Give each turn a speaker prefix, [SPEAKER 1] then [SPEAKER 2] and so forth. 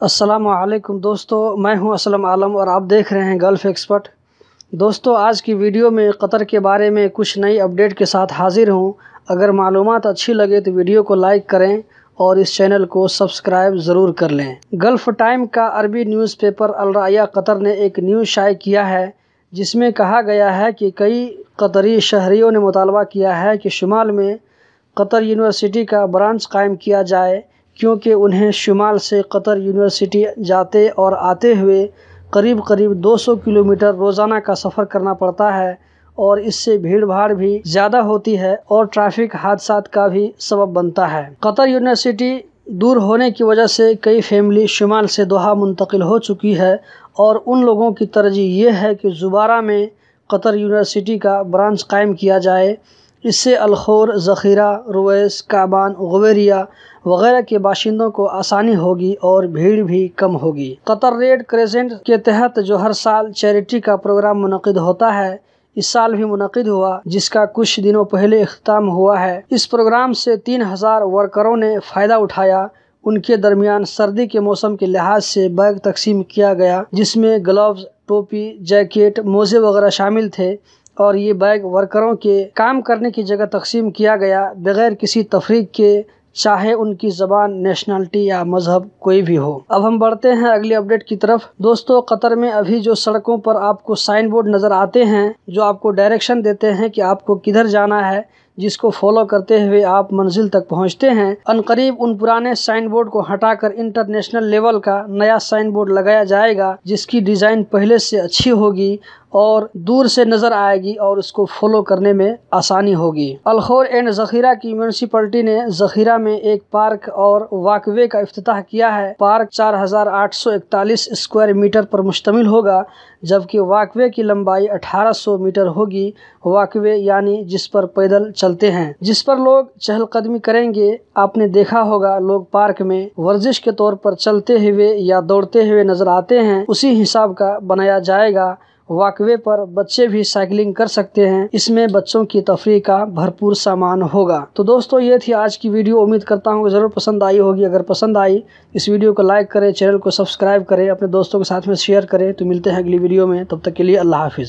[SPEAKER 1] السلام علیکم دوستو، میں ہوں اسلم عالم اور آپ دیکھ رہے ہیں گلف ایکسپرٹ۔ دوستو، آج کی ویڈیو میں قطر کے بارے میں کچھ نئی اپڈیٹ کے ساتھ حاضر ہوں۔ اگر معلومات اچھی لگے تو ویڈیو کو لائک کریں اور اس چینل کو سبسکرائب ضرور کر لیں۔ گلف ٹائم کا عربی نیوز پیپر الرائیہ قطر نے ایک نیوز شائع کیا ہے جس میں کہا گیا ہے کہ کئی قطری شہریوں نے مطالبہ کیا ہے کہ شمال میں قطر یونیورسٹی کا برانچ قائم کیا جائے، کیونکہ انہیں شمال سے قطر یونیورسٹی جاتے اور آتے ہوئے قریب 200 کلومیٹر روزانہ کا سفر کرنا پڑتا ہے، اور اس سے بھیڑ بھاڑ بھی زیادہ ہوتی ہے اور ٹریفک حادثات کا بھی سبب بنتا ہے۔ قطر یونیورسٹی دور ہونے کی وجہ سے کئی فیملی شمال سے دوحہ منتقل ہو چکی ہے، اور ان لوگوں کی ترجیح یہ ہے کہ زبارہ میں قطر یونیورسٹی کا برانچ قائم کیا جائے۔ اس سے الخور، ذخیرہ، رویس، کعبان، غویریہ وغیرہ کے باشندوں کو آسانی ہوگی اور بھیڑ بھی کم ہوگی۔ قطر ریڈ کریسنٹ کے تحت جو ہر سال چیریٹی کا پروگرام منعقد ہوتا ہے، اس سال بھی منعقد ہوا، جس کا کچھ دنوں پہلے اختتام ہوا ہے۔ اس پروگرام سے 3000 ورکروں نے فائدہ اٹھایا۔ ان کے درمیان سردی کے موسم کے لحاظ سے بیگ تقسیم کیا گیا، جس میں گلوز، ٹوپی، جیکٹ، موزے وغیرہ شامل تھے، اور یہ بیگ ورکروں کے کام کرنے کی جگہ تقسیم کیا گیا بغیر کسی تفریق کے، چاہے ان کی زبان، نیشنلٹی یا مذہب کوئی بھی ہو۔ اب ہم بڑھتے ہیں اگلی اپڈیٹ کی طرف۔ دوستو، قطر میں ابھی جو سڑکوں پر آپ کو سائن بورڈ نظر آتے ہیں جو آپ کو ڈائریکشن دیتے ہیں کہ آپ کو کدھر جانا ہے، جس کو فالو کرتے ہوئے آپ منزل تک پہنچتے ہیں، عنقریب ان پرانے سائن بورڈ کو ہٹا کر انٹرنیشنل لیول کا نیا سائن بورڈ لگایا جائے گا، جس کی ڈیزائن پہلے سے اچھی ہوگی اور دور سے نظر آئے گی اور اس کو فالو کرنے میں آسانی ہوگی۔ الخور اینڈ ذخیرہ کی میونسپلٹی نے ذخیرہ میں ایک پارک اور واک وے کا افتتاح کیا ہے۔ پارک 4841 اسکوائر میٹر پر مشتمل ہوگا، جبکہ واک وے کی لمبائی 1800 میٹر ہوگی۔ واک وے یعنی جس پر پیدل چلتے ہیں، جس پر لوگ چہل قدمی کریں گے۔ آپ نے دیکھا ہوگا لوگ پارک میں ورزش کے طور پر چلتے ہوئے یا دوڑتے ہوئے نظر آتے ہیں، اسی حساب کا بنایا جائے گا۔ واک وے پر بچے بھی سائیکلنگ کر سکتے ہیں، اس میں بچوں کی تفریح کا بھرپور سامان ہوگا۔ تو دوستو، یہ تھی آج کی ویڈیو۔ امید کرتا ہوں کہ ضرور پسند آئی ہوگی۔ اگر پسند آئی اس ویڈیو کو لائک کریں، چینل کو سبسکرائب کریں، اپنے دوستوں کے ساتھ میں شیئر کریں۔ تو ملتے ہیں اگلی ویڈیو میں، تب تک کے لیے اللہ حافظ۔